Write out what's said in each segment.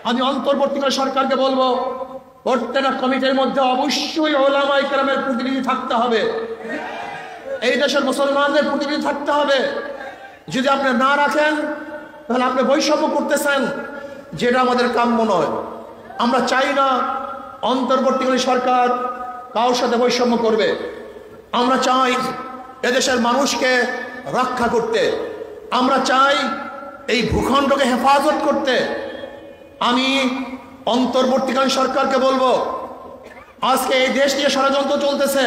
আমি অন্তর্বর্তীকালীন সরকারকে বলবো, প্রত্যেকটা কমিটির মধ্যে অবশ্যই উলামায়ে কেরামের প্রতিনিধি থাকতে হবে, এই দেশের মুসলমানদের প্রতিনিধি থাকতে হবে। যদি আপনি না রাখেন তাহলে আপনি বৈষম্য করতেছেন, যেটা আমাদের কাম্য নয়। আমরা চাই না অন্তর্বর্তীকালীন সরকার কারোর সাথে বৈষম্য করবে। আমরা চাই এদেশের মানুষকে রক্ষা করতে, আমরা চাই এই ভূখণ্ডকে হেফাজত করতে। আমি অন্তর্বর্তীকালীন সরকারকে বলবো, আজকে এই দেশ নিয়ে ষড়যন্ত্র চলতেছে।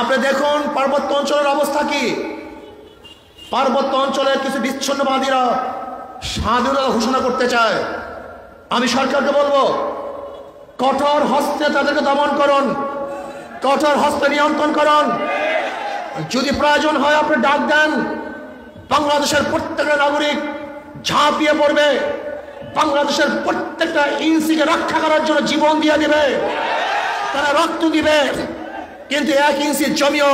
আপনি দেখুন পার্বত্য অঞ্চলের অবস্থা কি। পার্বত্য অঞ্চলের কিছু বিচ্ছিন্নবাদীরা স্বাধীনতা ঘোষণা করতে চায়। আমি সরকারকে বলবো, কঠোর হস্তে তাদেরকে দমন করুন, কঠোর হস্তে নিয়ন্ত্রণ করুন। যদি প্রয়োজন হয় আপনি ডাক দেন, বাংলাদেশের প্রত্যেকটা নাগরিক ঝাঁপিয়ে পড়বে, বাংলাদেশের প্রত্যেকটা ইঞ্চিকে রক্ষা করার জন্য জীবন দিয়ে দিবে, তারা রক্ত দিবে। কিন্তু 1 ইঞ্চি জমিও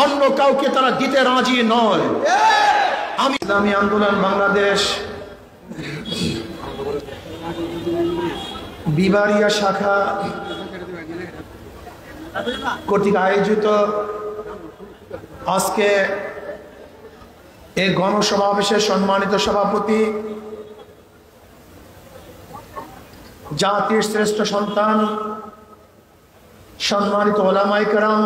অন্য কাউকে তারা দিতে রাজি নয়। আমি ইসলামী আন্দোলন বাংলাদেশ বিবারিয়া শাখা কর্তৃক আয়োজিত আজকে এই গণসমাবেশের সম্মানিত সভাপতি, জাতির শ্রেষ্ঠ সন্তান, সম্মানিত উলামায়ে কেরাম,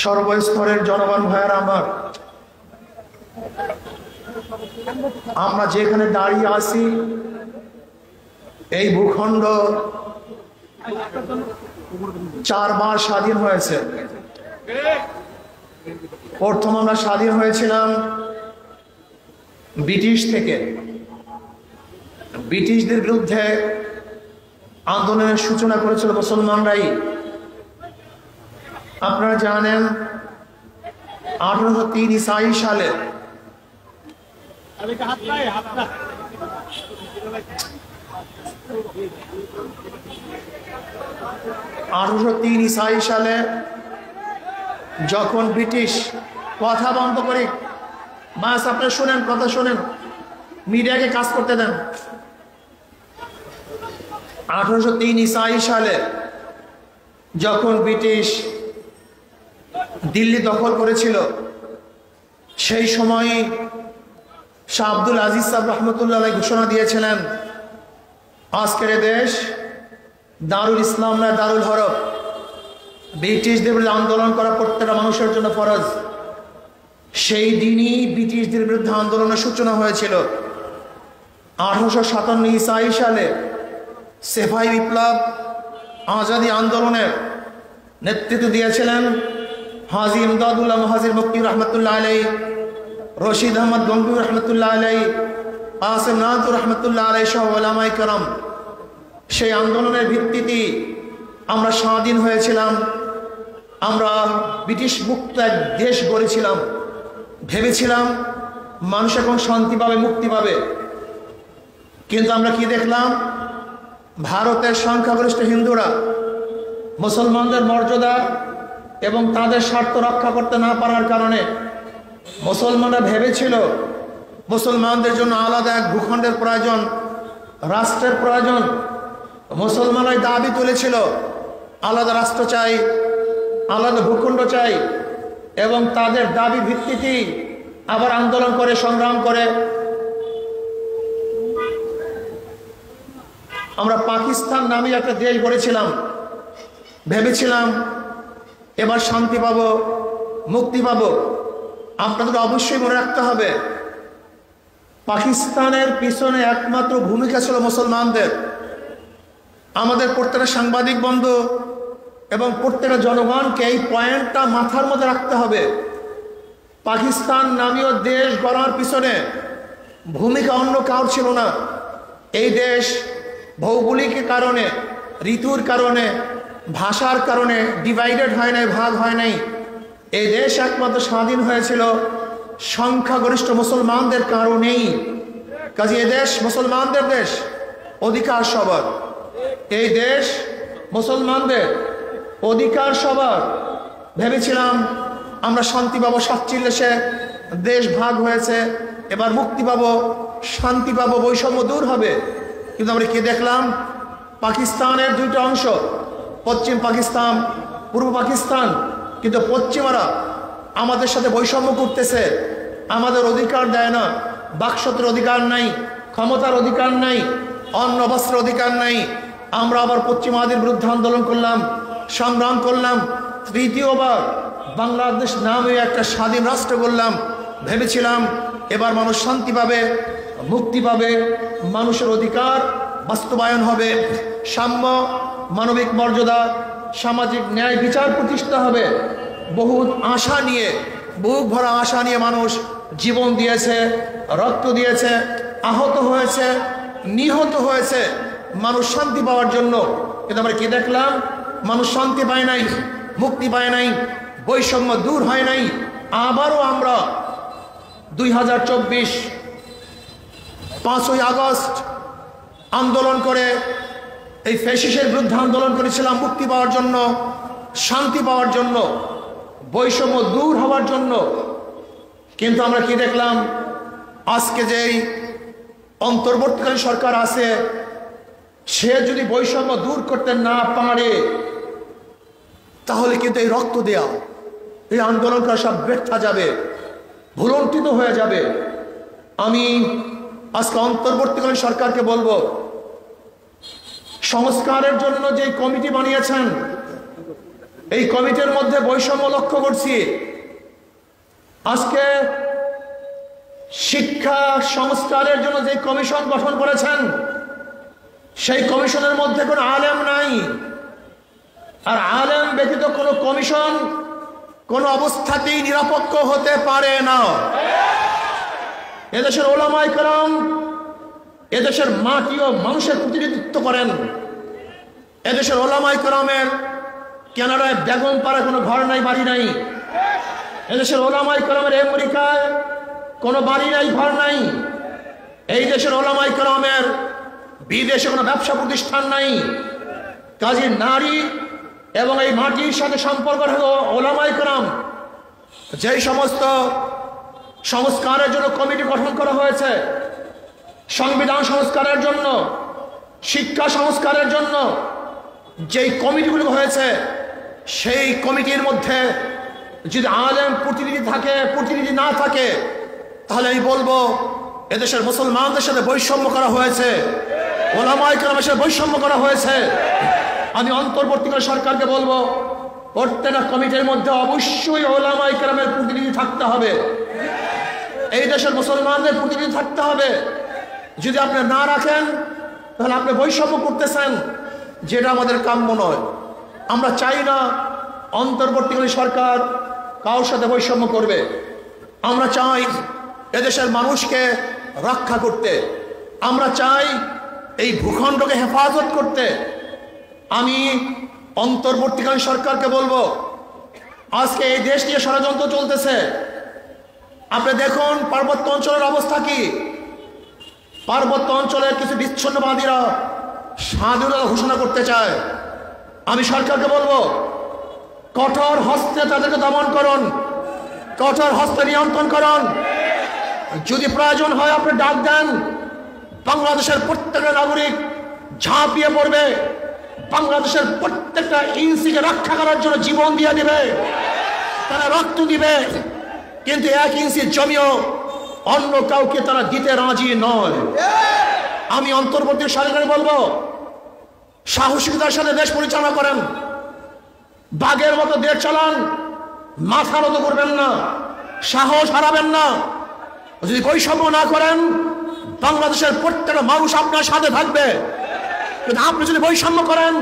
সর্বস্তরের জনগণ ভাইয়েরা আমার, আমরা যেখানে দাঁড়িয়ে আছি এই ভূখণ্ড 4 বার স্বাধীন হয়েছে। প্রথম আমরা স্বাধীন হয়েছিলাম ব্রিটিশ থেকে। ব্রিটিশদের বিরুদ্ধে আন্দোলনের সূচনা করেছিল মুসলমানরাই। আপনারা জানেন 1803 ঈসাই সালে 1803 ঈসাই সালে যখন ব্রিটিশ, কথা বন্ধ করে বাস আপনি শোনেন, কথা শোনেন, মিডিয়াকে কাজ করতে দেন। 1803 ঈসাই সালে যখন ব্রিটিশ দিল্লি দখল করেছিল, সেই সময় শাহ আব্দুল আজিজ সাহেব রহমতুল্লাহ আলাইহি ঘোষণা দিয়েছিলেন, আজকের দেশ দারুল ইসলাম না দারুল হরব। ব্রিটিশদের বিরুদ্ধে আন্দোলন করা প্রত্যেকটা মানুষের জন্য ফরজ। সেই দিনই ব্রিটিশদের বিরুদ্ধে আন্দোলনের সূচনা হয়েছিল। 1857 ঈসাই সালে সেফাই বিপ্লব আজাদি আন্দোলনের নেতৃত্ব দিয়েছিলেন হাজী ইমদাদুল্লাহ মুহাজির মুক্তি রহমতুল্লাহ আলাইহি, রশিদ আহমদ গঙ্গুই রহমতুল্লাহ আলাইহি, আসিম নাদুর রহমতুল্লাহ আলাইহি সহ উলামায়ে কেরাম। সেই আন্দোলনের ভিত্তিতে আমরা স্বাধীন হয়েছিলাম, আমরা ব্রিটিশ মুক্ত এক দেশ গড়েছিলাম। ভেবেছিলাম মানুষ এখন শান্তি পাবে, মুক্তি পাবে। কিন্তু আমরা কি দেখলাম? ভারতের সংখ্যাগরিষ্ঠ হিন্দুরা মুসলমানদের মর্যাদা এবং তাদের স্বার্থ রক্ষা করতে না পারার কারণে মুসলমানরা ভেবেছিল মুসলমানদের জন্য আলাদা এক ভূখণ্ডের প্রয়োজন, রাষ্ট্রের প্রয়োজন। মুসলমানরাই দাবি তুলেছিল আলাদা রাষ্ট্র চাই, আলাদা ভূখণ্ড চাই, এবং তাদের দাবি ভিত্তিতেই আবার আন্দোলন করে, সংগ্রাম করে আমরা পাকিস্তান নামে একটা দেশ গড়েছিলাম। ভেবেছিলাম এবার শান্তি পাবো, মুক্তি পাবো। আপনাদের অবশ্যই মনে রাখতে হবে, পাকিস্তানের পিছনে একমাত্র ভূমিকা ছিল মুসলমানদের। আমাদের প্রত্যেকটা সাংবাদিক বন্ধু এবং প্রত্যেকটা জনগণকে এই পয়েন্টটা মাথার মধ্যে রাখতে হবে। পাকিস্তান নামীয় দেশ গড়ার পিছনে ভূমিকা অন্য কারোর ছিল না। এই দেশ ভৌগোলিক কারণে, ঋতুর কারণে, ভাষার কারণে ডিভাইডেড হয় নাই, ভাগ হয় নাই। এই দেশ একমাত্র স্বাধীন হয়েছিল সংখ্যাগরিষ্ঠ মুসলমানদের কারণেই। কাজে এই দেশ মুসলমানদের দেশ, অধিকার সবার। এই দেশ মুসলমানদের, অধিকার সবার। ভেবেছিলাম আমরা শান্তি পাবো, 47 দেশ ভাগ হয়েছে, এবার মুক্তি পাবো। শান্তি পাবো, বৈষম্য দূর হবে। কিন্তু আমরা কি দেখলাম? পাকিস্তানের দুইটা অংশ, পশ্চিম পাকিস্তান, পূর্ব পাকিস্তান, কিন্তু পশ্চিমারা আমাদের সাথে বৈষম্য করতেছে, আমাদের অধিকার দেয় না, বাকশতের অধিকার নাই, ক্ষমতার অধিকার নাই, অন্ন বস্ত্রের অধিকার নাই। আমরা আবার পশ্চিমাদের বিরুদ্ধে আন্দোলন করলাম, সংগ্রাম করলাম, তৃতীয়বার বাংলাদেশ নামে একটা স্বাধীন রাষ্ট্র করলাম। ভেবেছিলাম এবার মানুষ শান্তি পাবে, মুক্তি পাবে, মানুষের অধিকার বাস্তবায়ন হবে, সাম্য, মানবিক মর্যাদা, সামাজিক ন্যায় বিচার প্রতিষ্ঠা হবে। বহু আশা নিয়ে, বুক ভরা আশা নিয়ে মানুষ জীবন দিয়েছে, রক্ত দিয়েছে, আহত হয়েছে, নিহত হয়েছে মানুষ শান্তি পাওয়ার জন্য। কিন্তু আমরা কি দেখলাম? মানুষ শান্তি পায় নাই, মুক্তি পায় নাই, বৈষম্য দূর হয় নাই। আবারও আমরা 2024 5ই আগস্ট আন্দোলন করে এই ফ্যাসিস্টের বিরুদ্ধে আন্দোলন করেছিলাম, মুক্তি পাওয়ার জন্য, শান্তি পাওয়ার জন্য, বৈষম্য দূর হওয়ার জন্য। কিন্তু আমরা কি দেখলাম? আজকে যেই অন্তর্বর্তীকালীন সরকার আছে, সে যদি বৈষম্য দূর করতে না পারে তাহলে কিন্তু এই রক্ত দেয়া, এই আন্দোলন করা সব ব্যর্থ যাবে, ভুলণ্ঠিত হয়ে যাবে। আমি আজকে অন্তর্বর্তীকালীন সরকারকে বলবো, সংস্কারের জন্য যে কমিটি বানিয়েছেন, এই কমিটির মধ্যে বৈষম্য লক্ষ্য করছি। আজকে শিক্ষা সংস্কারের জন্য যে কমিশন গঠন করেছেন, সেই কমিশনের মধ্যে কোনো আলেম নাই। আর আলেম ব্যতীত কোনো কমিশন কোনো অবস্থাতেই নিরপেক্ষ হতে পারে না। এদেশের ওলামায়ে কেরাম এদেশের মাটি ও মানুষের প্রতিনিধিত্ব করেন। এদেশের ওলামায়ে কেরামের কানাডায় বেগম পাড়া কোনো ঘর নাই, বাড়ি নাই। এদেশের ওলামায়ে কেরামের আমেরিকায় কোনো বাড়ি নাই, ঘর নাই। এই দেশের ওলামায়ে কেরামের বিদেশে কোনো ব্যবসা প্রতিষ্ঠান নাই। কাজী নারী এবং এই মাটির সাথে সম্পর্ক রাখা ওলামায়ে কেরাম, যেই সমস্ত সংস্কারের জন্য কমিটি গঠন করা হয়েছে, সংবিধান সংস্কারের জন্য, শিক্ষা সংস্কারের জন্য যেই কমিটিগুলো হয়েছে, সেই কমিটির মধ্যে যদি আলেম প্রতিনিধি থাকে, প্রতিনিধি না থাকে, তাহলে আমি বলবো এদেশের মুসলমানদের সাথে বৈষম্য করা হয়েছে, ওলামায়ে কেরামের সাথে বৈষম্য করা হয়েছে। আমি অন্তর্বর্তীকালীন সরকারকে বলবো, প্রত্যেকটা কমিটির মধ্যে অবশ্যই ওলামায়ে কেরামের প্রতিনিধি থাকতে হবে, এই দেশের মুসলমানদের প্রতিনিধি থাকতে হবে। যদি আপনি না রাখেন তাহলে আপনি বৈষম্য করতেছেন, যেটা আমাদের কাম্য নয়। আমরা চাই না অন্তর্বর্তীকালীন সরকার কারোর সাথে বৈষম্য করবে। আমরা চাই এদেশের মানুষকে রক্ষা করতে, আমরা চাই এই ভূখণ্ডকে হেফাজত করতে। আমি অন্তর্বর্তীকালীন সরকারকে বলবো, আজকে এই দেশ নিয়ে ষড়যন্ত্র চলতেছে। আপনি দেখুন পার্বত্য অঞ্চলের অবস্থা কি। পার্বত্য অঞ্চলের কিছু বিচ্ছিন্নবাদীরা স্বাধীনতা ঘোষণা করতে চায়। আমি সরকারকে বলবো, কঠোর হস্তে তাদেরকে দমন করুন, কঠোর হস্তে নিয়ন্ত্রণ করুন। যদি প্রয়োজন হয় আপনি ডাক দেন, বাংলাদেশের প্রত্যেকটা নাগরিক ঝাঁপিয়ে পড়বে, বাংলাদেশের প্রত্যেকটা ইঞ্চিকে রক্ষা করার জন্য জীবন দিয়ে দিবে, তারা রক্ত দিবে। কিন্তু 1 ইঞ্চি জমিও অন্য কাউকে তারা দিতে রাজি নয়। আমি অন্তর্বর্তী সরকারে বলবো, সাহসিকতার সাথে দেশ পরিচালনা করেন, বাঘের মতো দেশ চালান, মাথা নত করবেন না, সাহস হারাবেন না। যদি বৈষম্য না করেন, বাংলাদেশের প্রত্যেকটা মানুষ আপনার সাথে থাকবে। কিন্তু আপনি যদি বৈষম্য করেন,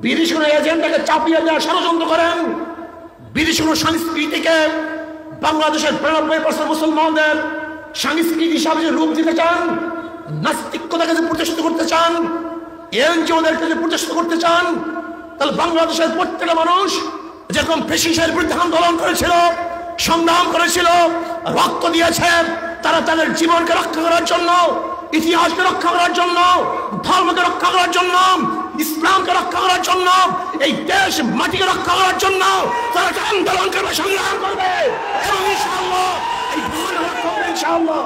বিদেশি কোনো এজেন্ডাকে চাপিয়ে দেওয়ার ষড়যন্ত্র করেন, বিদেশি কোনো সংস্কৃতিকে বাংলাদেশের 92% মুসলমানদের সংস্কৃতি হিসাবে যে রূপ দিতে চান, নাস্তিকতাকে যে প্রতিষ্ঠিত করতে চান, এনজিওদেরকে যে প্রতিষ্ঠিত করতে চান, তাহলে বাংলাদেশের প্রত্যেকটা মানুষ যেরকম ফ্যাসিস্টের বিরুদ্ধে আন্দোলন করেছিল, সংগ্রাম করেছিল, রক্ত দিয়েছে, তারা তাদের জীবনকে রক্ষা করার জন্য, ইতিহাসকে রক্ষা করার জন্য, ধর্মকে রক্ষা করার জন্য, ইসলামকে রক্ষা করার জন্য, এই দেশ মাটিকে রক্ষা করার জন্য তারা আন্দোলন করবে, সংগ্রাম করবে এবং ইনশাআল্লাহ এই ভূখণ্ড রক্ষা করবে ইনশাআল্লাহ।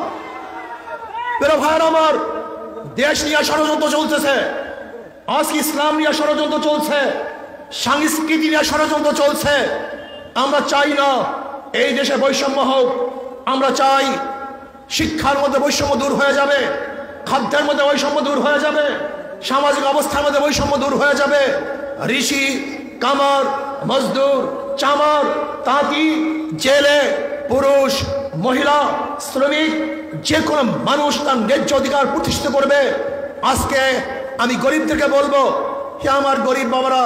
প্রিয় ভাইয়ের আমার, দেশ নিয়ে ষড়যন্ত্র চলতেছে, আজকে ইসলাম নিয়ে ষড়যন্ত্র চলছে, সংস্কৃতি নিয়ে ষড়যন্ত্র চলছে। আমরা চাই না এই দেশে বৈষম্য হোক। আমরা চাই শিক্ষার মধ্যে বৈষম্য দূর হয়ে যাবে, খাদ্যের মধ্যে বৈষম্য দূর হয়ে যাবে, সামাজিক অবস্থার মধ্যে বৈষম্য দূর হয়ে যাবে। ঋষি, কামার, মজদুর, চামার, তাঁতি, জেলে, পুরুষ, মহিলা, শ্রমিক, যে কোনো মানুষ তার ন্যায্য অধিকার প্রতিষ্ঠিত করবে। আজকে আমি গরিবদেরকে বলবো, হে আমার গরিব বাবারা,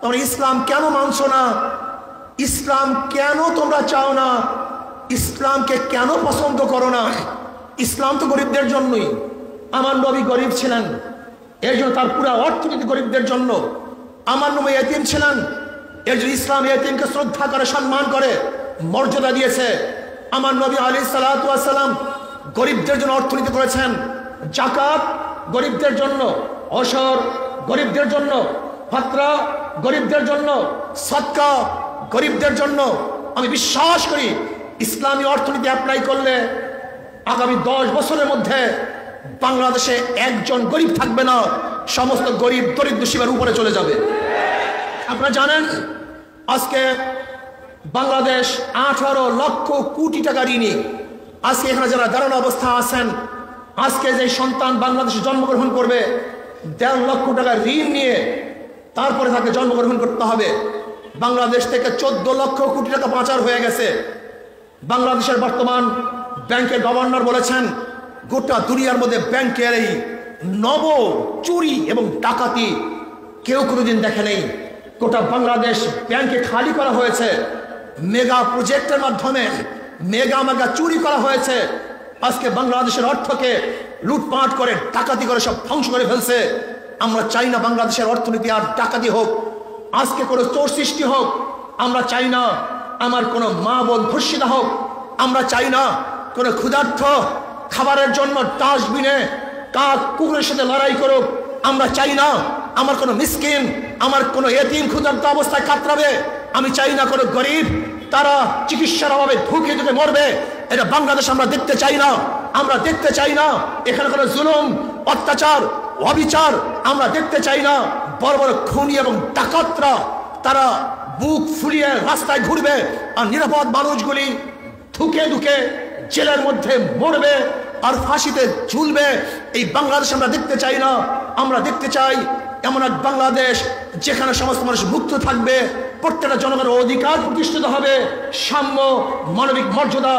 তোমরা ইসলাম কেন মানছো না? ইসলাম কেন তোমরা চাও না? ইসলামকে কেন পছন্দ করো না? ইসলাম তো গরিবদের জন্যই। আমার নবী গরিব ছিলেন, এই জন্য তার পুরো অর্থনীতি গরিবদের জন্য। আমার নবী এতিম ছিলেন, এর জন্য ইসলাম এতিমকে শ্রদ্ধা করে, সম্মান করে, মর্যাদা দিয়েছে। আমার নবী আলাইহিস সালাতু ওয়াস সালাম গরিবদের জন্য অর্থনীতি করেছেন। যাকাত গরিবদের জন্য, অশর গরিবদের জন্য, ফাতরা গরিবদের জন্য, সাদকা গরিবদের জন্য। আমি বিশ্বাস করি ইসলামী অর্থনীতি অ্যাপ্লাই করলে আগামী 10 বছরের মধ্যে বাংলাদেশে একজন গরিব থাকবে না, সমস্ত গরিব দরিদ্র সীমার উপরে চলে যাবে। আপনারা জানেন আজকে বাংলাদেশ 18 লক্ষ কোটি টাকা ঋণী। আজকে এখানে যারা দাঁড়ানো অবস্থা আছেন, আজকে যে সন্তান বাংলাদেশে জন্মগ্রহণ করবে 1.5 লক্ষ টাকা ঋণ নিয়ে তারপরে তাকে জন্মগ্রহণ করতে হবে। বাংলাদেশ থেকে 14 লক্ষ কোটি টাকা পাচার হয়ে গেছে। বাংলাদেশের বর্তমান ব্যাংকের গভর্নর বলেছেন, গোটা দুনিয়ার মধ্যে ব্যাংকের এই নব চুরি এবং ডাকাতি কেউ কোনোদিন দেখে নেই। গোটা বাংলাদেশ ব্যাংকে খালি করা হয়েছে, মেগা প্রজেক্টের মাধ্যমে মেগা চুরি করা হয়েছে। আজকে বাংলাদেশের অর্থকে লুটপাট করে, ডাকাতি করে সব ধ্বংস করে ফেলছে। আমরা চাই না বাংলাদেশের অর্থনীতি আর ডাকাতি হোক, আজকে কোনো চোর সৃষ্টি হোক। আমরা চাই না আমার কোনো মা বোন ধর্ষিত হোক। আমরা চাই না কোনো ক্ষুধার্থ খাবারের জন্য ডাস্টবিনে কাক কুকুরের সাথে লড়াই করুক। আমরা চাই না আমার কোনো মিসকিন, আমার কোনো এতিম ক্ষুধার্ত অবস্থায় কাতরাবে। আমি চাই না কোনো গরিব তারা চিকিৎসার অভাবে ধুকে ধুকে মরবে। এটা বাংলাদেশ আমরা দেখতে চাই না। আমরা দেখতে চাই না এখানে কোনো জুলুম, অত্যাচার, অবিচার আমরা দেখতে চাই না। বড় বড় খুনি এবং ডাকাতরা তারা বুক ফুলিয়ে রাস্তায় ঘুরবে, আর নিরাপদ মানুষগুলি ধুকে ধুকে জেলের মধ্যে মরবে আর ফাঁসিতে ঝুলবে। এই বাংলাদেশ আমরা দেখতে চাই না। আমরা দেখতে চাই এমন এক বাংলাদেশ যেখানে সমস্ত মানুষ মুক্ত থাকবে, প্রত্যেকটা জনগণের অধিকার প্রতিষ্ঠিত হবে, সাম্য, মানবিক মর্যাদা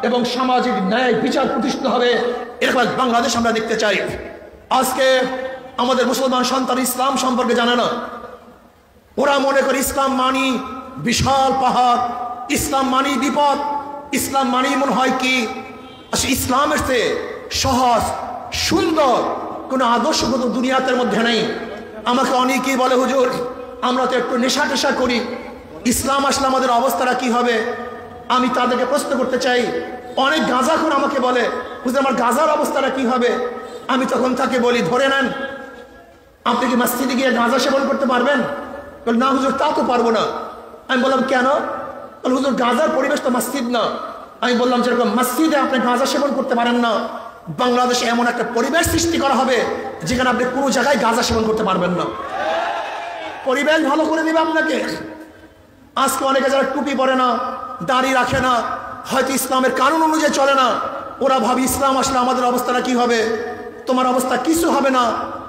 এবং সামাজিক ন্যায় বিচার প্রতিষ্ঠিত হবে। এরকম এক বাংলাদেশ আমরা দেখতে চাই। আজকে আমাদের মুসলমান সন্তান ইসলাম সম্পর্কে জানে না। ওরা মনে করে ইসলাম মানি বিশাল পাহাড়, ইসলাম মানি বিপদ, ইসলাম মানি মনে হয় কি ইসলামের চেয়ে সহজ সুন্দর কোনো আদর্শগত দুনিয়াতের মধ্যে নেই। আমাকে অনেকেই বলে, হুজুর আমরা তো একটু নেশা টেশা করি, ইসলাম আসলে আমাদের অবস্থাটা কি হবে? আমি তাদেরকে প্রশ্ন করতে চাই, অনেক গাঁজাখোর আমাকে বলে, হুজুর আমার গাঁজার অবস্থাটা কি হবে? আমি তখন তাকে বলি, ধরে নেন আপনি কি মসজিদে গিয়ে গাঁজা সেবন করতে পারবেন? বলে না হুজুর তা তো পারবো না। আমি বললাম কেন? বলে হুজুর গাঁজার পরিবেশ তো মসজিদ না। আমি বললাম যেরকম মসজিদে আপনি গাঁজা সেবন করতে পারেন না, বাংলাদেশে এমন একটা পরিবেশ সৃষ্টি করা হবে যেখানে আপনি কোনো জায়গায় গাঁজা সেবন করতে পারবেন না। পরিবেশ ভালো করে দেবে আপনাকে। আজকে অনেকে যারা টুপি পরে না, দাড়ি রাখে না, হয়তো ইসলামের কানুন অনুযায়ী চলে না, ওরা ভাবে ইসলাম আসলে আমাদের অবস্থাটা কি হবে? তোমার অবস্থা কিছু হবে না,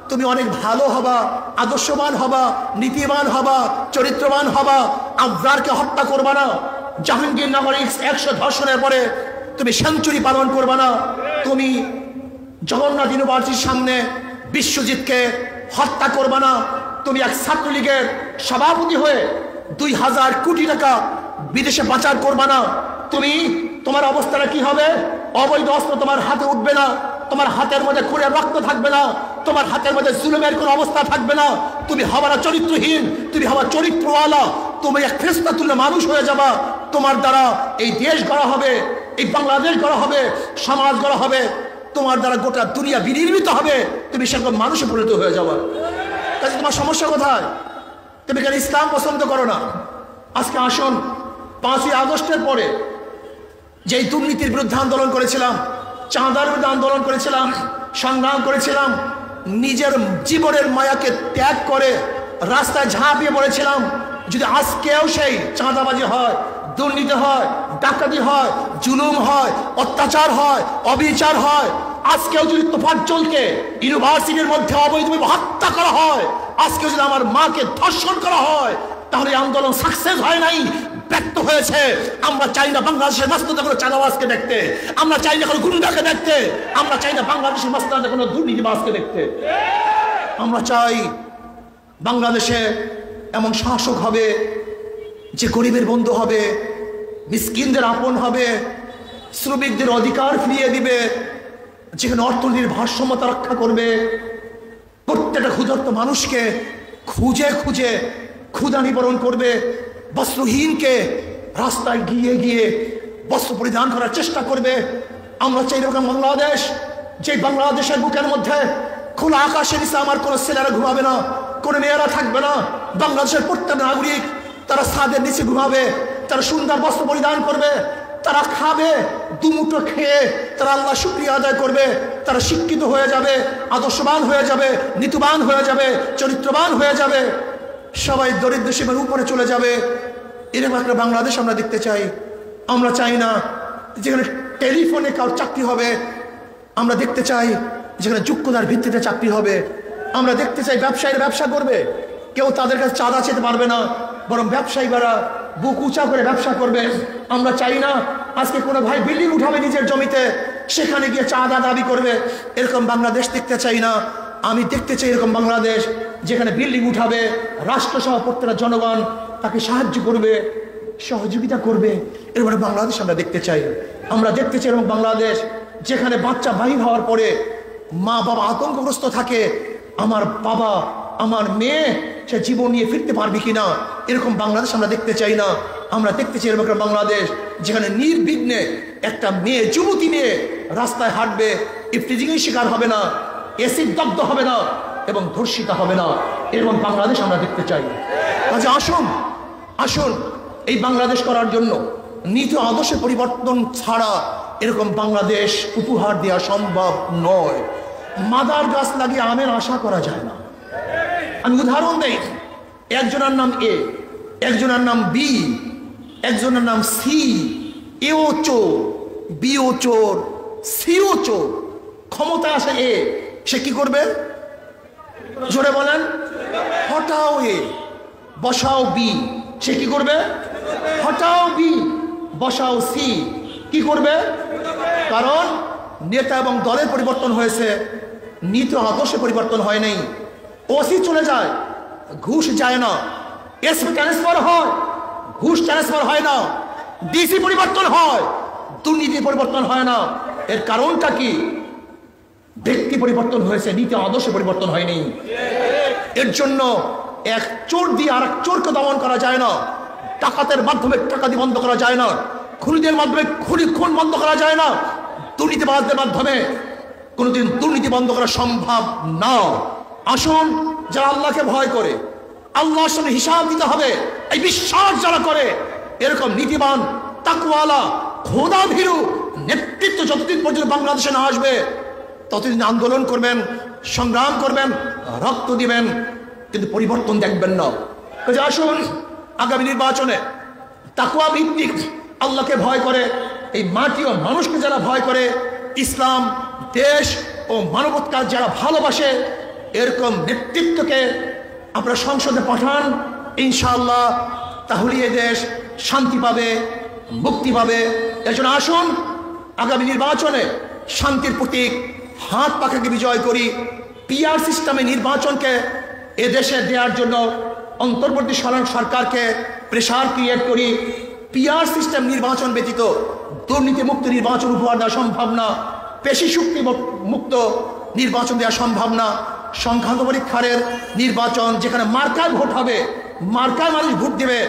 তুমি অনেক ভালো হবা, আদর্শবান হবা, নীতিবান হবা, চরিত্রবান হবা, আবরারকে হত্যা করবা না, জাহাঙ্গীরনগরে 100 ধর্ষণের পরে তুমি সেঞ্চুরি পালন করবা না, তুমি জগন্নাথ ইউনিভার্সিটির সামনে বিশ্বজিৎকে হত্যা করবা না, তুমি এক ছাত্রলীগের সভাপতি হয়ে 2000 কোটি টাকা বিদেশে পাচার করবা না। তুমি তোমার অবস্থাটা কি হবে? অবৈধ অস্ত্র তোমার হাতে উঠবে না, তোমার হাতের মধ্যে খুঁড়ে রক্ত থাকবে না, তোমার হাতের মধ্যে জুলুমের কোনো অবস্থা থাকবে না। তুমি হবা না চরিত্রহীন, তুমি হবা চরিত্রওয়ালা, তুমি এক ফেরেশতা তুল্য মানুষ হয়ে যাবা। তোমার দ্বারা এই দেশ গড়া হবে, এই বাংলাদেশ গড়া হবে, সমাজ গড়া হবে, তোমার দ্বারা গোটা দুনিয়া বিনির্মিত হবে। তুমি সেরকম মানুষে পরিণত হয়ে যাবা। কাজে তোমার সমস্যা কোথায়? তুমি কেন ইসলাম পছন্দ করো না? আজকে আসুন 5ই আগস্টের পরে যেই দুর্নীতির বিরুদ্ধে আন্দোলন করেছিলাম, চাঁদার বিরুদ্ধে আন্দোলন করেছিলাম, সংগ্রাম করেছিলাম, নিজের জীবনের মায়াকে ত্যাগ করে রাস্তায় ঝাঁপিয়ে পড়েছিলাম। যদি আজকেও সেই চাঁদাবাজি হয়, দুর্নীতি হয়, ডাকাতি হয়, জুলুম হয়, অত্যাচার হয়, অবিচার হয়, আজকেও যদি তোফাজ্জলকে ইউনিভার্সিটির মধ্যে অবৈধভাবে হত্যা করা হয়, আজকেও যদি আমার মাকে ধর্ষণ করা হয়, তাহলে আন্দোলন সাকসেস হয় নাই, ব্যর্থ হয়েছে। আমরা চাই না বাংলাদেশের মাস্তানদের কোনো চাঁদাবাজকে দেখতে, আমরা চাই না কোনো গুন্ডাকে দেখতে, আমরা চাই না বাংলাদেশের মাস্তানদের কোনো দুর্নীতিবাজকে দেখতে। আমরা চাই বাংলাদেশে এমন শাসক হবে যে গরিবের বন্ধু হবে, মিসকিনদের আপন হবে, শ্রমিকদের অধিকার ফিরিয়ে দিবে, যেখানে অর্থনীতির ভারসাম্যতা রক্ষা করবে, প্রত্যেকটা ক্ষুধার্ত মানুষকে খুঁজে খুঁজে ক্ষুধা নিবারণ করবে, বস্ত্রহীনকে রাস্তায় গিয়ে গিয়ে বস্ত্র পরিধান করার চেষ্টা করবে। আমরা চাই এরকম বাংলাদেশ, যে বাংলাদেশের বুকের মধ্যে খোলা আকাশের নিচে আমার কোনো ছেলেরা ঘুমাবে না, কোনো মেয়েরা থাকবে না। বাংলাদেশের প্রত্যেক নাগরিক তারা ছাদের নিচে ঘুমাবে, তারা সুন্দর বস্ত্র পরিধান করবে, তারা খাবে, দুমুঠো খেয়ে তারা আল্লাহ শুকরিয়া আদায় করবে, তারা শিক্ষিত হয়ে যাবে, আদর্শবান হয়ে যাবে, নীতিবান হয়ে যাবে, চরিত্রবান হয়ে যাবে, সবাই দরিদ্র সীমার উপরে চলে যাবে। এরকম একটা বাংলাদেশ আমরা দেখতে চাই। আমরা চাই না যেখানে টেলিফোনে কারোর চাকরি হবে, আমরা দেখতে চাই যেখানে যোগ্যতার ভিত্তিতে চাকরি হবে। আমরা দেখতে চাই ব্যবসায়ীরা ব্যবসা করবে, কেউ তাদের কাছে চাঁদা চেতে পারবে না, বরং ব্যবসায়ীরা বুক উঁচা করে ব্যবসা করবে। আমরা চাই না আজকে কোনো ভাই বিল্ডিং উঠাবে নিজের জমিতে, সেখানে গিয়ে চাঁদা দাবি করবে। এরকম বাংলাদেশ দেখতে চাই না। আমি দেখতে চাই এরকম বাংলাদেশ যেখানে বিল্ডিং উঠাবে, রাষ্ট্রসহ প্রত্যেকটা জনগণ তাকে সাহায্য করবে, সহযোগিতা করবে। এরকম বাংলাদেশ আমরা দেখতে চাই। আমরা দেখতে চাই এরকম বাংলাদেশ যেখানে বাচ্চা বাহির হওয়ার পরে মা বাবা আতঙ্কগ্রস্ত থাকে, আমার বাবা আমার মেয়ে সে জীবন নিয়ে ফিরতে পারবে কিনা। এরকম বাংলাদেশ আমরা দেখতে চাই না। আমরা দেখতে চাই এরকম একটা বাংলাদেশ যেখানে নির্বিঘ্নে একটা মেয়ে, যুবতী মেয়ে রাস্তায় হাঁটবে, ইফটিজিংয়ের শিকার হবে না, এসিড দগ্ধ হবে না এবং ধর্ষিতা হবে না। এরকম বাংলাদেশ আমরা দেখতে চাই। আজ আসুন আসুন এই বাংলাদেশ করার জন্য নীতি আদর্শ পরিবর্তন ছাড়া এরকম বাংলাদেশ উপহার দেওয়া সম্ভব নয়। মাদার গাছ লাগিয়ে আমের আশা করা যায় না। আমি উদাহরণ দেই, একজনের নাম এ, একজনের নাম বি, একজনের নাম সি। এও চোর, বিও চোর, সিও চোর। ক্ষমতা আসে এ, সে কি করবে? জোরে বলেন। হটাও এ, বসাও বি, সে কি করবে? হটাও বি, বসাও সি, কি করবে? কারণ নেতা এবং দলের পরিবর্তন হয়েছে, নীতি আদর্শে পরিবর্তন হয় নাই। ওসি চলে যায়, ঘুষ যায় না। এসপি ট্রান্সফার হয়, ঘুষ ট্রান্সফার হয় না। ডিসি পরিবর্তন হয়, দুর্নীতি পরিবর্তন হয় না। এর কারণটা কি? ব্যক্তি পরিবর্তন হয়েছে, নীতি আদর্শে পরিবর্তন হয়নি। এর জন্য এক চোর দিয়ে আর এক চোরকে দমন করা যায় না, ডাকাতের মাধ্যমে ডাকাতি বন্ধ করা যায় না, খুনিদের মাধ্যমে খুন বন্ধ করা যায় না, দুর্নীতিবাজদের মাধ্যমে কোনোদিন দুর্নীতি বন্ধ করা সম্ভব না। আসুন, যারা আল্লাহকে ভয় করে, আল্লাহর সামনে হিসাব দিতে হবে, এই বিশ্বাস যারা করে, এরকম নীতিবান, তাকওয়ালা, খোদা ভীরু নেতৃত্ব যতদিন পর্যন্ত বাংলাদেশে না আসবে ততদিন আন্দোলন করবেন, সংগ্রাম করবেন, রক্ত দিবেন, কিন্তু পরিবর্তন দেখবেন না। আসুন আগামী নির্বাচনে তাকওয়া ভিত্তিক, আল্লাহকে ভয় করে, এই মাটি ও মানুষকে যারা ভয় করে, ইসলাম, দেশ ও মানবতার যারা ভালোবাসে, এরকম নেতৃত্বকে আপনারা সংসদে পাঠান। ইনশাআল্লাহ তাহলে এ দেশ শান্তি পাবে, মুক্তি পাবে। এর জন্য আসুন আগামী নির্বাচনে শান্তির প্রতীক হাত পাখাকে বিজয় করি। পিআর সিস্টেমে নির্বাচনকে এ দেশে দেওয়ার জন্য অন্তর্বর্তী সরকারকে প্রেসার ক্রিয়েট করি। পিআর সিস্টেম নির্বাচন ব্যতীত দুর্নীতি মুক্ত নির্বাচন উপহার দেওয়া সম্ভব না, পেশি শক্তি মুক্ত নির্বাচন দেওয়া সম্ভব না। সংখ্যালঘু পরীক্ষারের নির্বাচন, যেখানে মার্কায় ভোট হবে, মার্কায় মানুষ ভোট দেবে,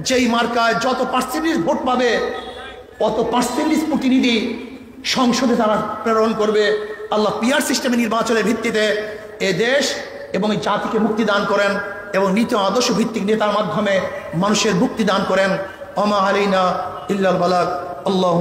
যেই মার্কায় যত পার্সেন্টেজ ভোট পাবে অত পার্সেন্টেজ প্রতিনিধি সংসদে তারা প্রেরণ করবে। আল্লাহ পিআর সিস্টেমে নির্বাচনের ভিত্তিতে এ দেশ এবং এই জাতিকে মুক্তি দান করেন এবং নীতি আদর্শ ভিত্তিক নেতার মাধ্যমে মানুষের মুক্তি দান করেন। ওমা আলাইনা ইল্লাল বালাগ। আল্লাহ।